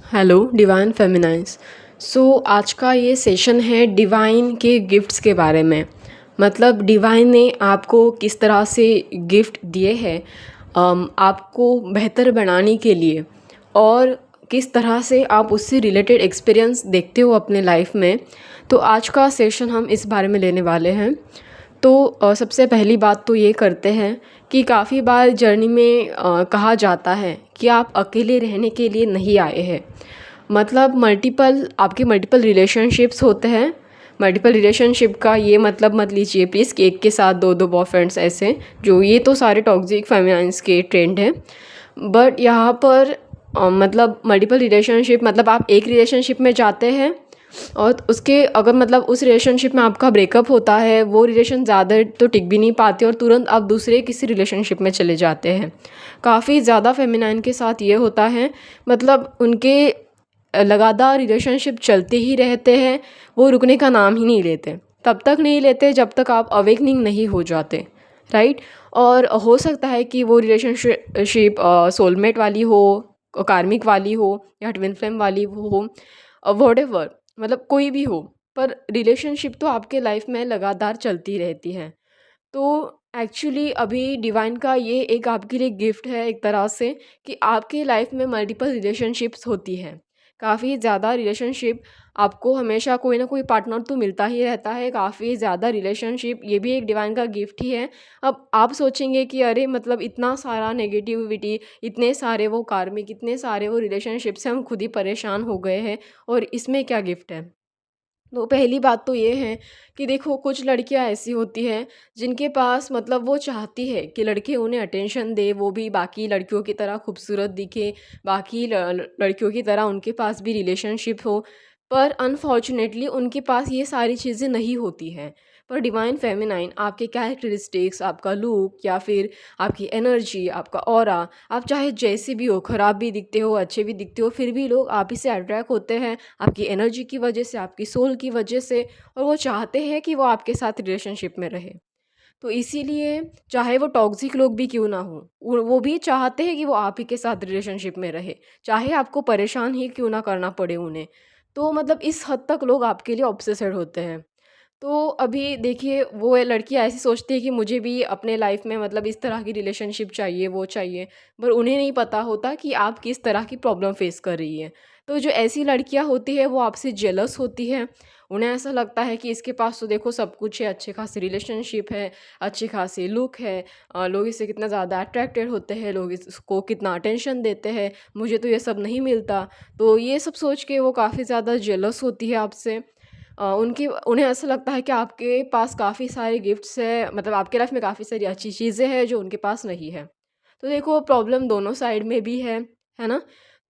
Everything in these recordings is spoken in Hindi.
Hello divine फेमिनाइज। आज का ये सेशन है डिवाइन के गिफ्ट्स के बारे में। मतलब डिवाइन ने आपको किस तरह से गिफ्ट दिए हैं आपको बेहतर बनाने के लिए, और किस तरह से आप उससे रिलेटेड एक्सपीरियंस देखते हो अपने लाइफ में। तो आज का सेशन हम इस बारे में लेने वाले हैं। सबसे पहली बात तो ये करते हैं कि काफ़ी बार जर्नी में कहा जाता है कि आप अकेले रहने के लिए नहीं आए हैं। मतलब आपके मल्टीपल रिलेशनशिप्स होते हैं। मल्टीपल रिलेशनशिप का ये मतलब मत लीजिए प्लीज़ कि एक के साथ दो दो बॉयफ्रेंड्स ऐसे, जो ये तो सारे टॉक्सिक फेमिनाइन्स के ट्रेंड हैं। बट यहाँ पर मतलब मल्टीपल रिलेशनशिप मतलब आप एक रिलेशनशिप में जाते हैं और उसके अगर मतलब उस रिलेशनशिप में आपका ब्रेकअप होता है, वो रिलेशन ज़्यादा तो टिक भी नहीं पाते और तुरंत आप दूसरे किसी रिलेशनशिप में चले जाते हैं। काफ़ी ज़्यादा फेमिनाइन के साथ ये होता है। मतलब उनके लगातार रिलेशनशिप चलते ही रहते हैं, वो रुकने का नाम ही नहीं लेते। तब तक नहीं लेते जब तक आप अवेकनिंग नहीं हो जाते, राइट। और हो सकता है कि वो रिलेशनशिप सोलमेट वाली हो, कार्मिक वाली हो, या ट्विन फ्लेम वाली हो, व्हाटएवर, मतलब कोई भी हो, पर रिलेशनशिप तो आपके लाइफ में लगातार चलती रहती है। तो एक्चुअली अभी डिवाइन का ये एक आपके लिए गिफ्ट है एक तरह से, कि आपके लाइफ में मल्टीपल रिलेशनशिप्स होती हैं। काफ़ी ज़्यादा रिलेशनशिप, आपको हमेशा कोई ना कोई पार्टनर तो मिलता ही रहता है। काफ़ी ज़्यादा रिलेशनशिप, ये भी एक डिवाइन का गिफ्ट ही है। अब आप सोचेंगे कि अरे मतलब इतना सारा नेगेटिविटी, इतने सारे वो कार्मिक, इतने सारे वो रिलेशनशिप से हम खुद ही परेशान हो गए हैं, और इसमें क्या गिफ्ट है। तो पहली बात तो ये है कि देखो, कुछ लड़कियां ऐसी होती हैं जिनके पास मतलब वो चाहती है कि लड़के उन्हें अटेंशन दे, वो भी बाकी लड़कियों की तरह खूबसूरत दिखे, बाकी लड़कियों की तरह उनके पास भी रिलेशनशिप हो। पर अनफॉर्चुनेटली उनके पास ये सारी चीज़ें नहीं होती हैं। पर डिवाइन फेमिनाइन आपके कैरेक्टरिस्टिक्स, आपका लुक, या फिर आपकी एनर्जी, आपका ऑरा, आप चाहे जैसे भी हो, ख़राब भी दिखते हो, अच्छे भी दिखते हो, फिर भी लोग आप ही से अट्रैक्ट होते हैं आपकी एनर्जी की वजह से, आपकी सोल की वजह से। और वो चाहते हैं कि वो आपके साथ रिलेशनशिप में रहे। तो इसीलिए चाहे वो टॉक्सिक लोग भी क्यों ना हो, वो भी चाहते हैं कि वो आप ही के साथ रिलेशनशिप में रहे, चाहे आपको परेशान ही क्यों ना करना पड़े उन्हें। तो मतलब इस हद तक लोग आपके लिए ऑब्सेस्ड होते हैं। तो अभी देखिए, वो लड़कियाँ ऐसी सोचती है कि मुझे भी अपने लाइफ में मतलब इस तरह की रिलेशनशिप चाहिए, वो चाहिए। पर उन्हें नहीं पता होता कि आप किस तरह की प्रॉब्लम फेस कर रही हैं। तो जो ऐसी लड़कियाँ होती है वो आपसे जेलस होती है। उन्हें ऐसा लगता है कि इसके पास तो देखो सब कुछ है, अच्छे खासे रिलेशनशिप है, अच्छी खासी लुक है, लोग इससे कितना ज़्यादा अट्रैक्टेड होते हैं, लोग इसको कितना अटेंशन देते हैं, मुझे तो ये सब नहीं मिलता। तो ये सब सोच के वो काफ़ी ज़्यादा जेलस होती है आपसे। उन्हें ऐसा लगता है कि आपके पास काफ़ी सारे गिफ्ट्स हैं, मतलब आपके लाइफ में काफ़ी सारी अच्छी चीज़ें हैं जो उनके पास नहीं है। तो देखो, प्रॉब्लम दोनों साइड में भी है ना?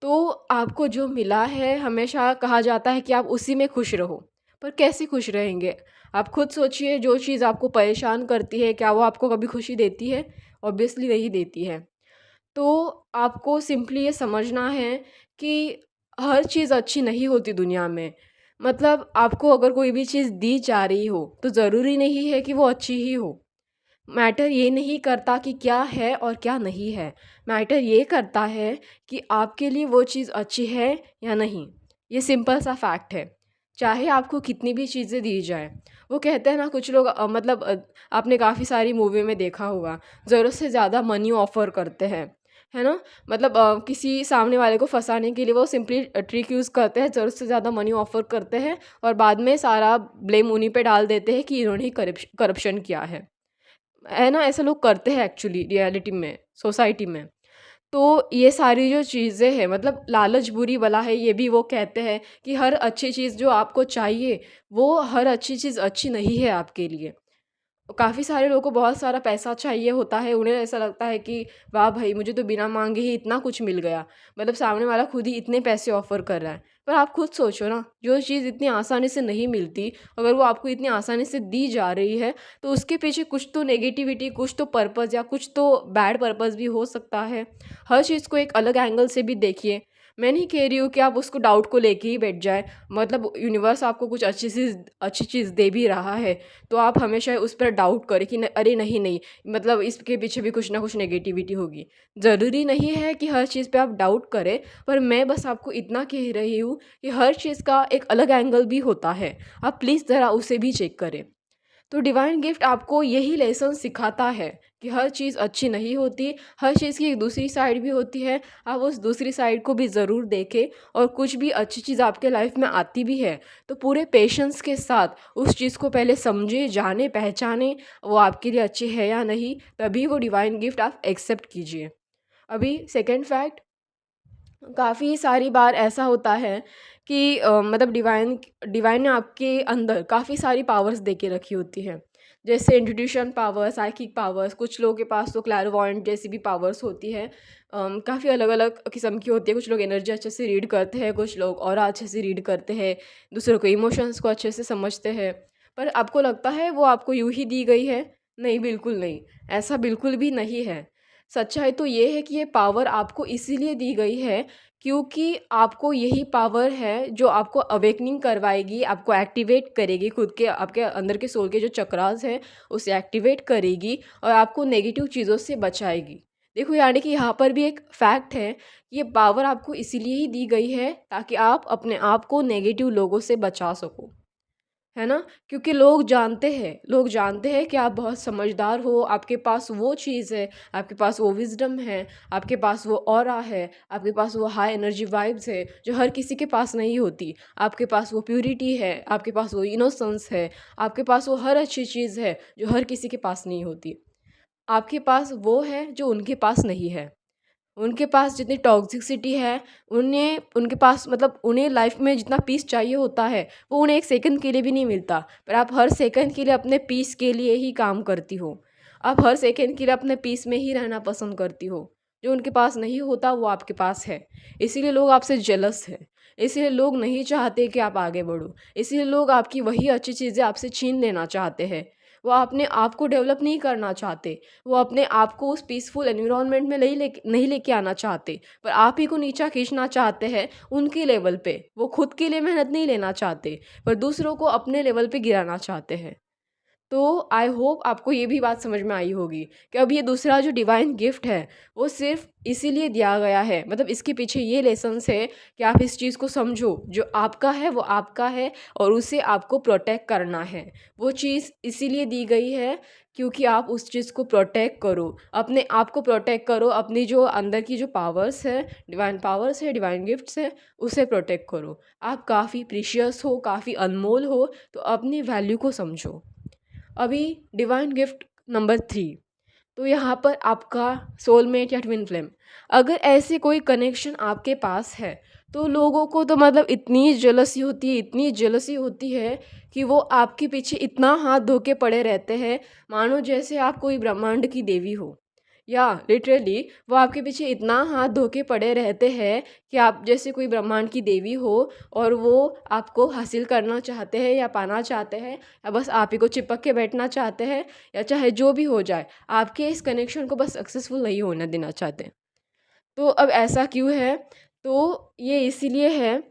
तो आपको जो मिला है, हमेशा कहा जाता है कि आप उसी में खुश रहो। पर कैसे खुश रहेंगे? आप खुद सोचिए, जो चीज़ आपको परेशान करती है, क्या वो आपको कभी खुशी देती है? ऑब्वियसली नहीं देती है। तो आपको सिंपली ये समझना है कि हर चीज़ अच्छी नहीं होती दुनिया में। मतलब आपको अगर कोई भी चीज़ दी जा रही हो, तो ज़रूरी नहीं है कि वो अच्छी ही हो। मैटर ये नहीं करता कि क्या है और क्या नहीं है। मैटर ये करता है कि आपके लिए वो चीज़ अच्छी है या नहीं। ये सिंपल सा फैक्ट है। चाहे आपको कितनी भी चीज़ें दी जाए। वो कहते हैं ना, कुछ लोग आपने काफ़ी सारी मूवी में देखा होगा, ज़रूरत से ज़्यादा मनी ऑफ़र करते हैं, है ना? मतलब किसी सामने वाले को फँसाने के लिए वो सिंपली ट्रिक यूज़ करते हैं, ज़रूरत से ज़्यादा मनी ऑफ़र करते हैं, और बाद में सारा ब्लेम उन्हीं पे डाल देते हैं कि इन्होंने ही करप्शन किया है ना? ऐसा लोग करते हैं एक्चुअली रियलिटी में, सोसाइटी में। तो ये सारी जो चीज़ें हैं, मतलब लालच बुरी बला है, ये भी वो कहते हैं कि हर अच्छी चीज़ जो आपको चाहिए, वो हर अच्छी चीज़ अच्छी नहीं है आपके लिए। काफ़ी सारे लोगों को बहुत सारा पैसा चाहिए होता है, उन्हें ऐसा लगता है कि वाह भाई, मुझे तो बिना माँगे ही इतना कुछ मिल गया। मतलब सामने वाला खुद ही इतने पैसे ऑफ़र कर रहा है। पर आप खुद सोचो ना, जो चीज़ इतनी आसानी से नहीं मिलती, अगर वो आपको इतनी आसानी से दी जा रही है, तो उसके पीछे कुछ तो नेगेटिविटी, कुछ तो पर्पज़, या कुछ तो बैड पर्पज़ भी हो सकता है। हर चीज़ को एक अलग एंगल से भी देखिए। मैं नहीं कह रही हूँ कि आप उसको डाउट को लेके ही बैठ जाए, मतलब यूनिवर्स आपको कुछ अच्छी चीज़ दे भी रहा है तो आप हमेशा उस पर डाउट करें कि अरे नहीं नहीं, मतलब इसके पीछे भी कुछ ना कुछ नेगेटिविटी होगी। ज़रूरी नहीं है कि हर चीज़ पे आप डाउट करें, पर मैं बस आपको इतना कह रही हूँ कि हर चीज़ का एक अलग एंगल भी होता है, आप प्लीज़ ज़रा उसे भी चेक करें। तो डिवाइन गिफ्ट आपको यही लेसन सिखाता है कि हर चीज़ अच्छी नहीं होती, हर चीज़ की एक दूसरी साइड भी होती है। आप उस दूसरी साइड को भी ज़रूर देखें, और कुछ भी अच्छी चीज़ आपके लाइफ में आती भी है तो पूरे पेशेंस के साथ उस चीज़ को पहले समझे, जाने, पहचाने वो आपके लिए अच्छी है या नहीं, तभी वो डिवाइन गिफ्ट आप एक्सेप्ट कीजिए। अभी सेकंड फैक्ट, काफ़ी सारी बार ऐसा होता है कि मतलब डिवाइन ने आपके अंदर काफ़ी सारी पावर्स दे के रखी होती है। जैसे इंट्यूशन पावर, साइकिक पावर्स, कुछ लोगों के पास तो क्लैरवॉयंट जैसी भी पावर्स होती है। काफ़ी अलग अलग किस्म की होती है। कुछ लोग एनर्जी अच्छे से रीड करते हैं, कुछ लोग ऑरा अच्छे से रीड करते हैं, दूसरों के इमोशंस को अच्छे से समझते हैं। पर आपको लगता है वो आपको यूं ही दी गई है? नहीं, बिल्कुल नहीं। ऐसा बिल्कुल भी नहीं है। सच्चाई तो ये है कि ये पावर आपको इसीलिए दी गई है क्योंकि आपको यही पावर है जो आपको अवेकनिंग करवाएगी, आपको एक्टिवेट करेगी, खुद के आपके अंदर के सोल के जो चक्रास हैं उसे एक्टिवेट करेगी और आपको नेगेटिव चीज़ों से बचाएगी। देखो, यानी कि यहाँ पर भी एक फैक्ट है, ये पावर आपको इसीलिए ही दी गई है ताकि आप अपने आप को नेगेटिव लोगों से बचा सको, है ना? क्योंकि लोग जानते हैं कि आप बहुत समझदार हो, आपके पास वो चीज़ है, आपके पास वो विज़डम है, आपके पास वो ऑरा है, आपके पास वो हाई एनर्जी वाइब्स है, जो हर किसी के पास नहीं होती। आपके पास वो प्यूरिटी है, आपके पास वो इनोसेंस है, आपके पास वो हर अच्छी चीज़ है, जो हर किसी के पास नहीं होती। आपके पास वो है जो उनके पास नहीं है। उनके पास जितनी टॉक्सिसिटी है, उनके पास मतलब उन्हें लाइफ में जितना पीस चाहिए होता है वो उन्हें एक सेकंड के लिए भी नहीं मिलता, पर आप हर सेकंड के लिए अपने पीस के लिए ही काम करती हो। आप हर सेकंड के लिए अपने पीस में ही रहना पसंद करती हो। जो उनके पास नहीं होता वो आपके पास है, इसीलिए लोग आपसे जेलस है। इसीलिए लोग नहीं चाहते कि आप आगे बढ़ो, इसीलिए लोग आपकी वही अच्छी चीज़ें आपसे छीन लेना चाहते हैं। वो अपने आप को डेवलप नहीं करना चाहते, वो अपने आप को उस पीसफुल एनवायरनमेंट में नहीं लेके आना चाहते, पर आप ही को नीचा खींचना चाहते हैं उनके लेवल पे। वो खुद के लिए मेहनत नहीं लेना चाहते, पर दूसरों को अपने लेवल पे गिराना चाहते हैं। तो आई होप आपको ये भी बात समझ में आई होगी कि अब ये दूसरा जो डिवाइन गिफ्ट है वो सिर्फ इसीलिए दिया गया है, मतलब इसके पीछे ये लेसन्स है कि आप इस चीज़ को समझो, जो आपका है वो आपका है और उसे आपको प्रोटेक्ट करना है। वो चीज़ इसीलिए दी गई है क्योंकि आप उस चीज़ को प्रोटेक्ट करो, अपने आप को प्रोटेक्ट करो, अपनी जो अंदर की जो पावर्स है, डिवाइन पावर्स है, डिवाइन गिफ्ट्स है, उसे प्रोटेक्ट करो। आप काफ़ी प्रीशियस हो, काफ़ी अनमोल हो, तो अपनी वैल्यू को समझो। अभी डिवाइन गिफ्ट नंबर 3, तो यहाँ पर आपका सोलमेट या ट्विन फ्लेम, अगर ऐसे कोई कनेक्शन आपके पास है तो लोगों को तो मतलब इतनी जेलसी होती है कि वो आपके पीछे इतना हाथ धो के पड़े रहते हैं, मानो जैसे आप कोई ब्रह्मांड की देवी हो, या लिटरली वो आपके पीछे इतना हाथ धो के पड़े रहते हैं कि आप जैसे कोई ब्रह्मांड की देवी हो और वो आपको हासिल करना चाहते हैं या पाना चाहते हैं या बस आप ही को चिपक के बैठना चाहते हैं, या चाहे जो भी हो जाए आपके इस कनेक्शन को बस सक्सेसफुल नहीं होने देना चाहते। तो अब ऐसा क्यों है? तो ये इसीलिए है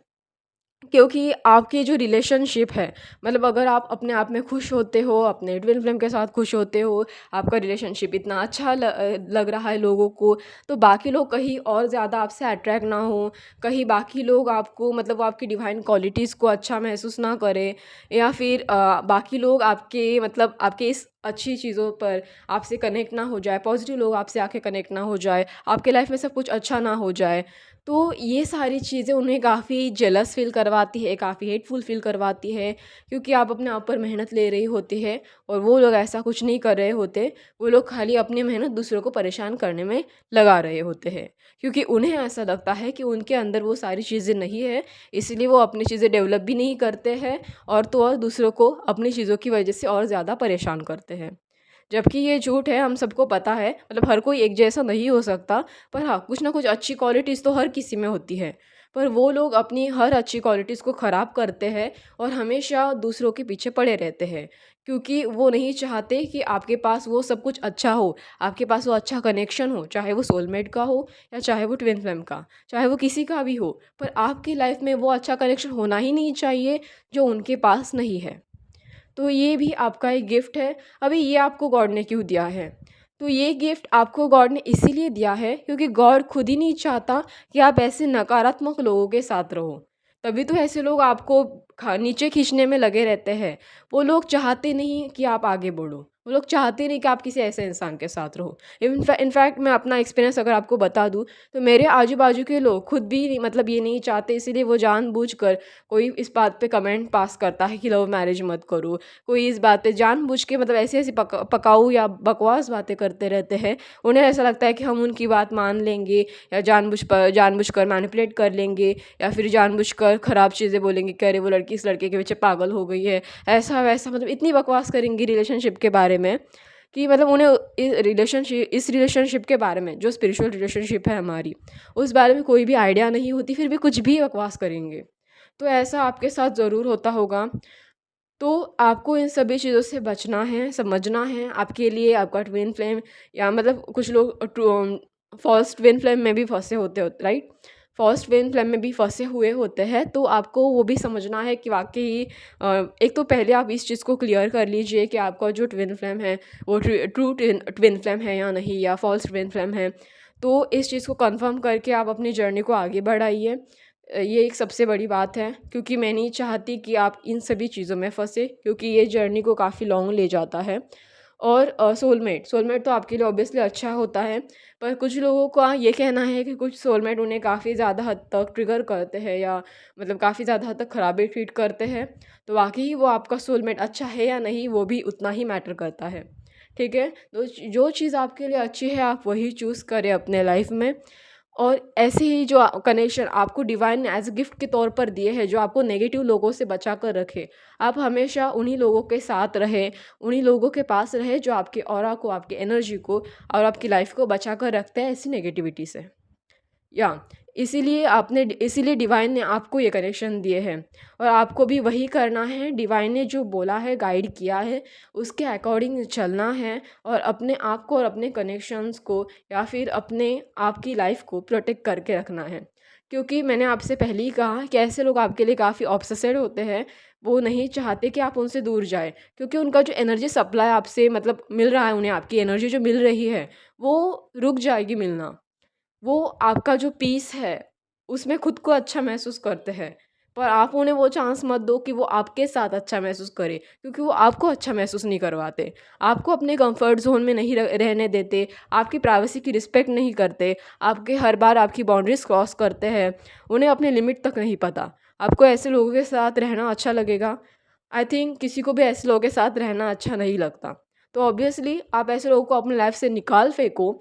क्योंकि आपकी जो रिलेशनशिप है, मतलब अगर आप अपने आप में खुश होते हो, अपने ट्विन फ्लेम के साथ खुश होते हो, आपका रिलेशनशिप इतना अच्छा लग रहा है लोगों को, तो बाकी लोग कहीं और ज़्यादा आपसे अट्रैक्ट ना हो, कहीं बाकी लोग आपको मतलब वो आपकी डिवाइन क्वालिटीज़ को अच्छा महसूस ना करें, या फिर बाकी लोग आपके मतलब आपके इस अच्छी चीज़ों पर आपसे कनेक्ट ना हो जाए, पॉजिटिव लोग आपसे आके कनेक्ट ना हो जाए, आपके लाइफ में सब कुछ अच्छा ना हो जाए, तो ये सारी चीज़ें उन्हें काफ़ी जेलस फ़ील करवाती है, काफ़ी हेटफुल फ़ील करवाती है, क्योंकि आप अपने आप पर मेहनत ले रही होती है और वो लोग ऐसा कुछ नहीं कर रहे होते। वो लोग खाली अपनी मेहनत दूसरों को परेशान करने में लगा रहे होते हैं, क्योंकि उन्हें ऐसा लगता है कि उनके अंदर वो सारी चीज़ें नहीं है, इसलिए वो अपनी चीज़ें डेवलप भी नहीं करते हैं और तो और दूसरों को अपनी चीज़ों की वजह से और ज़्यादा परेशान करते हैं। जबकि ये झूठ है, हम सबको पता है, मतलब हर कोई एक जैसा नहीं हो सकता, पर हाँ, कुछ ना कुछ अच्छी क्वालिटीज़ तो हर किसी में होती है। पर वो लोग अपनी हर अच्छी क्वालिटीज़ को ख़राब करते हैं और हमेशा दूसरों के पीछे पड़े रहते हैं, क्योंकि वो नहीं चाहते कि आपके पास वो सब कुछ अच्छा हो, आपके पास वो अच्छा कनेक्शन हो, चाहे वो सोलमेट का हो या चाहे वो ट्विन फ्लेम का, चाहे वो किसी का भी हो, पर आपकी लाइफ में वो अच्छा कनेक्शन होना ही नहीं चाहिए जो उनके पास नहीं है। तो ये भी आपका एक गिफ्ट है। अभी ये आपको गॉड ने क्यों दिया है? तो ये गिफ्ट आपको गॉड ने इसीलिए दिया है क्योंकि गॉड खुद ही नहीं चाहता कि आप ऐसे नकारात्मक लोगों के साथ रहो। तभी तो ऐसे लोग आपको नीचे खींचने में लगे रहते हैं। वो लोग चाहते नहीं कि आप आगे बढ़ो। वो लोग चाहते नहीं कि आप किसी ऐसे इंसान के साथ रहो। इनफैक्ट मैं अपना एक्सपीरियंस अगर आपको बता दूँ, तो मेरे आजू-बाजू के लोग खुद भी मतलब ये नहीं चाहते, इसीलिए वो जानबूझकर कोई इस बात पे कमेंट पास करता है कि लव मैरिज मत करो। कोई इस बात पे जानबूझ के मतलब ऐसी-ऐसी पकाऊ या बकवास बातें करते रहते हैं। उन्हें ऐसा लगता है कि हम उनकी बात मान लेंगे या जानबूझकर मैनिपुलेट कर लेंगे या फिर जानबूझकर ख़राब चीज़ें बोलेंगे कि अरे वो लड़की इस लड़के के पीछे पागल हो गई है, ऐसा-वैसा मतलब इतनी बकवास करेंगी रिलेशनशिप के बारे में कि मतलब उन्हें इस रिलेशनशिप के बारे में, जो स्पिरिचुअल रिलेशनशिप है हमारी, उस बारे में कोई भी आइडिया नहीं होती, फिर भी कुछ भी बकवास करेंगे। तो ऐसा आपके साथ ज़रूर होता होगा। तो आपको इन सभी चीज़ों से बचना है, समझना है। आपके लिए आपका ट्विन फ्लेम या मतलब कुछ लोग फ़ॉल्स ट्विन फ्लेम में भी फँसे होते राइट? फ़ॉल्स ट्विन फ्लेम में भी फँसे हुए होते हैं, तो आपको वो भी समझना है कि वाक़ई एक तो पहले आप इस चीज़ को क्लियर कर लीजिए कि आपका जो ट्विन फ्लेम है, वो ट्रू ट्विन फ्लेम है या नहीं, या फ़ॉल्स ट्विन फ्लेम है। तो इस चीज़ को कन्फर्म करके आप अपनी जर्नी को आगे बढ़ाइए। ये एक सबसे बड़ी बात है, क्योंकि मैं नहीं चाहती कि आप इन सभी चीज़ों में फँसे, क्योंकि ये जर्नी को काफ़ी लॉन्ग ले जाता है। और सोलमेट तो आपके लिए ऑब्वियसली अच्छा होता है, पर कुछ लोगों का ये कहना है कि कुछ सोलमेट उन्हें काफ़ी ज़्यादा हद तक ट्रिगर करते हैं या मतलब काफ़ी ज़्यादा हद तक खराबी ट्रीट करते हैं। तो वाक़ई वो आपका सोलमेट अच्छा है या नहीं, वो भी उतना ही मैटर करता है। ठीक है? तो जो चीज़ आपके लिए अच्छी है, आप वही चूज़ करें अपने लाइफ़ में। और ऐसे ही जो कनेक्शन आपको डिवाइन ने एज़ अ गिफ्ट के तौर पर दिए हैं, जो आपको नेगेटिव लोगों से बचा कर रखे, आप हमेशा उन्हीं लोगों के साथ रहें, उन्हीं लोगों के पास रहें जो आपके ऑरा को, आपकी एनर्जी को और आपकी लाइफ को बचा कर रखते हैं ऐसी नेगेटिविटी से। या इसीलिए डिवाइन ने आपको ये कनेक्शन दिए हैं और आपको भी वही करना है। डिवाइन ने जो बोला है, गाइड किया है, उसके अकॉर्डिंग चलना है और अपने आप को और अपने कनेक्शंस को या फिर अपने आप की लाइफ को प्रोटेक्ट करके रखना है। क्योंकि मैंने आपसे पहले ही कहा कि ऐसे लोग आपके लिए काफ़ी ऑब्सेस्ड होते हैं। वो नहीं चाहते कि आप उनसे दूर जाएँ, क्योंकि उनका जो एनर्जी सप्लाई आपसे मतलब मिल रहा है उन्हें, आपकी एनर्जी जो मिल रही है, वो रुक जाएगी मिलना। वो आपका जो पीस है, उसमें खुद को अच्छा महसूस करते हैं, पर आप उन्हें वो चांस मत दो कि वो आपके साथ अच्छा महसूस करें, क्योंकि वो आपको अच्छा महसूस नहीं करवाते। आपको अपने कंफर्ट ज़ोन में नहीं रहने देते, आपकी प्राइवेसी की रिस्पेक्ट नहीं करते, आपके हर बार आपकी बाउंड्रीज़ क्रॉस करते हैं, उन्हें अपनी लिमिट तक नहीं पता। आपको ऐसे लोगों के साथ रहना अच्छा लगेगा? आई थिंक किसी को भी ऐसे लोगों के साथ रहना अच्छा नहीं लगता। तो ऑब्वियसली आप ऐसे लोगों को अपनी लाइफ़ से निकाल फेंको।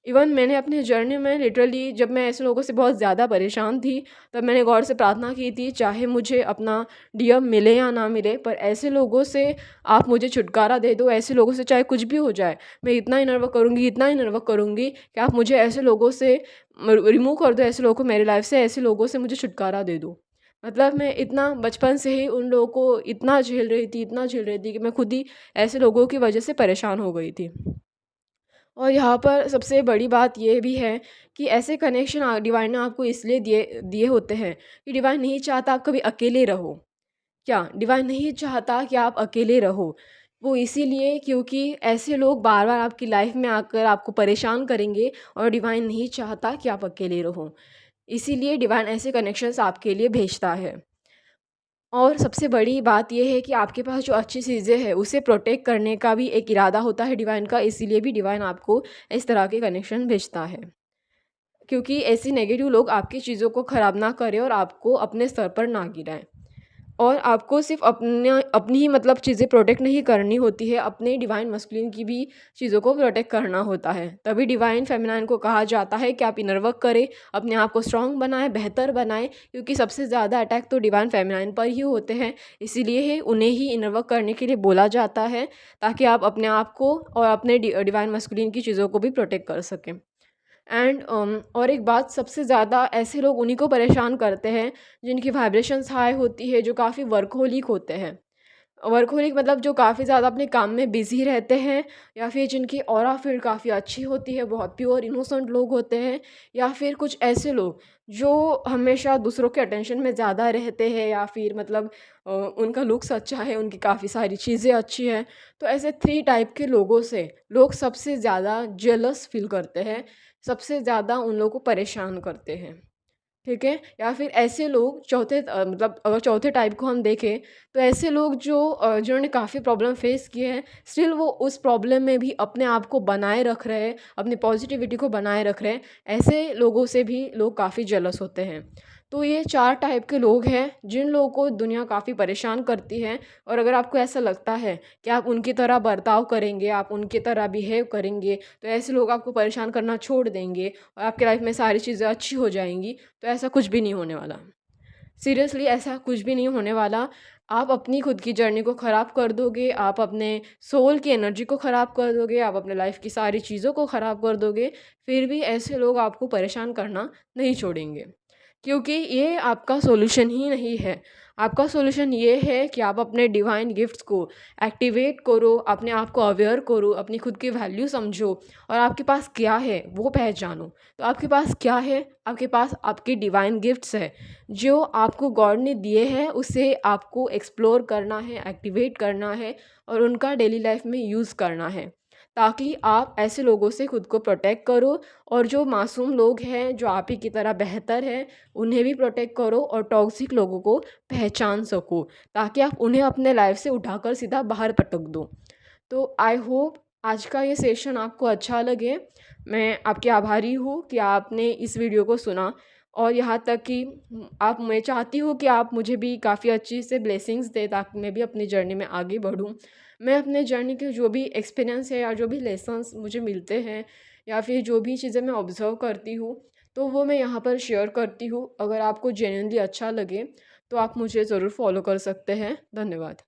इवन मैंने अपने जर्नी में लिटरली जब मैं ऐसे लोगों से बहुत ज़्यादा परेशान थी, तब मैंने गॉड से प्रार्थना की थी, चाहे मुझे अपना डीएम मिले या ना मिले, पर ऐसे लोगों से आप मुझे छुटकारा दे दो। ऐसे लोगों से चाहे कुछ भी हो जाए, मैं इतना ही नर्वस करूँगी, इतना ही नर्वस करूँगी कि आप मुझे ऐसे लोगों से रिमूव कर दो, ऐसे लोगों को मेरी लाइफ से, ऐसे लोगों से मुझे छुटकारा दे दो। मतलब मैं इतना बचपन से ही उन लोगों को इतना झेल रही थी कि मैं खुद ही ऐसे लोगों की वजह से परेशान हो गई थी। और यहाँ पर सबसे बड़ी बात ये भी है कि ऐसे कनेक्शन डिवाइन ने आपको इसलिए दिए दिए होते हैं कि डिवाइन नहीं चाहता आप कभी अकेले रहो। क्या डिवाइन नहीं चाहता कि आप अकेले रहो? वो इसीलिए क्योंकि ऐसे लोग बार-बार आपकी लाइफ में आकर आपको परेशान करेंगे और डिवाइन नहीं चाहता कि आप अकेले रहो। इसीलिए डिवाइन ऐसे कनेक्शंस आपके लिए भेजता है। और सबसे बड़ी बात ये है कि आपके पास जो अच्छी चीज़ें हैं, उसे प्रोटेक्ट करने का भी एक इरादा होता है डिवाइन का, इसीलिए भी डिवाइन आपको इस तरह के कनेक्शन भेजता है। क्योंकि ऐसे नेगेटिव लोग आपकी चीज़ों को ख़राब ना करें और आपको अपने स्तर पर ना गिराएँ। और आपको सिर्फ़ अपनी ही मतलब चीज़ें प्रोटेक्ट नहीं करनी होती है, अपने डिवाइन मस्कुलिन की भी चीज़ों को प्रोटेक्ट करना होता है। तभी डिवाइन फेमिनाइन को कहा जाता है कि आप इनर वर्क करें, अपने आप को स्ट्रॉन्ग बनाएँ, बेहतर बनाएँ, क्योंकि सबसे ज़्यादा अटैक तो डिवाइन फेमिनाइन पर ही होते हैं। इसीलिए ही उन्हें ही इनर वर्क करने के लिए बोला जाता है, ताकि आप अपने आप को और अपने डिवाइन मस्कुलिन की चीज़ों को भी प्रोटेक्ट कर सकें। एंड और एक बात, सबसे ज़्यादा ऐसे लोग उन्हीं को परेशान करते हैं जिनकी वाइब्रेशंस हाई होती है, जो काफ़ी वर्कहोलिक होते हैं। वर्कहोलिक मतलब जो काफ़ी ज़्यादा अपने काम में बिज़ी रहते हैं, या फिर जिनकी ऑरा फ़ील्ड काफ़ी अच्छी होती है, बहुत प्योर इनोसेंट लोग होते हैं, या फिर कुछ ऐसे लोग जो हमेशा दूसरों के अटेंशन में ज़्यादा रहते हैं, या फिर मतलब उनका लुक्स अच्छा है, उनकी काफ़ी सारी चीज़ें अच्छी हैं। तो ऐसे 3 टाइप के लोगों से लोग सबसे ज़्यादा जेलस फ़ील करते हैं, सबसे ज़्यादा उन लोगों को परेशान करते हैं। ठीक है? या फिर ऐसे लोग मतलब अगर चौथे टाइप को हम देखें, तो ऐसे लोग जो जिन्होंने काफ़ी प्रॉब्लम फेस किए हैं, स्टिल वो उस प्रॉब्लम में भी अपने आप को बनाए रख रहे हैं, अपनी पॉजिटिविटी को बनाए रख रहे हैं, ऐसे लोगों से भी लोग काफ़ी जेलस होते हैं। तो ये 4 टाइप के लोग हैं जिन लोगों को दुनिया काफ़ी परेशान करती है, और अगर आपको ऐसा लगता है कि आप उनकी तरह बर्ताव करेंगे, आप उनकी तरह बिहेव करेंगे, तो ऐसे लोग आपको परेशान करना छोड़ देंगे और आपकी लाइफ में सारी चीज़ें अच्छी हो जाएँगी, तो ऐसा कुछ भी नहीं होने वाला। सीरियसली ऐसा कुछ भी नहीं होने वाला। आप अपनी खुद की जर्नी को ख़राब कर दोगे, आप अपने सोल की एनर्जी को ख़राब कर दोगे, आप अपने लाइफ की सारी चीज़ों को ख़राब कर दोगे, फिर भी ऐसे लोग आपको परेशान करना नहीं छोड़ेंगे। क्योंकि ये आपका सॉल्यूशन ही नहीं है। आपका सॉल्यूशन ये है कि आप अपने डिवाइन गिफ्ट्स को एक्टिवेट करो, अपने आप को अवेयर करो, अपनी खुद की वैल्यू समझो, और आपके पास क्या है वो पहचानो। तो आपके पास क्या है? आपके पास आपके डिवाइन गिफ्ट्स है, जो आपको गॉड ने दिए हैं, उसे आपको एक्सप्लोर करना है, एक्टिवेट करना है, और उनका डेली लाइफ में यूज़ करना है, ताकि आप ऐसे लोगों से खुद को प्रोटेक्ट करो, और जो मासूम लोग हैं, जो आप ही की तरह बेहतर हैं, उन्हें भी प्रोटेक्ट करो, और टॉक्सिक लोगों को पहचान सको, ताकि आप उन्हें अपने लाइफ से उठाकर सीधा बाहर पटक दो। तो आई होप आज का ये सेशन आपको अच्छा लगे। मैं आपकी आभारी हूँ कि आपने इस वीडियो को सुना, और यहाँ तक कि आप मैं चाहती हूँ कि आप मुझे भी काफ़ी अच्छी से ब्लेसिंग्स दें, ताकि मैं भी अपनी जर्नी में आगे बढ़ूँ। मैं अपने जर्नी के जो भी एक्सपीरियंस है, या जो भी लेसन्स मुझे मिलते हैं, या फिर जो भी चीज़ें मैं ऑब्ज़र्व करती हूँ, तो वो मैं यहाँ पर शेयर करती हूँ। अगर आपको जेन्युइनली अच्छा लगे, तो आप मुझे ज़रूर फॉलो कर सकते हैं। धन्यवाद।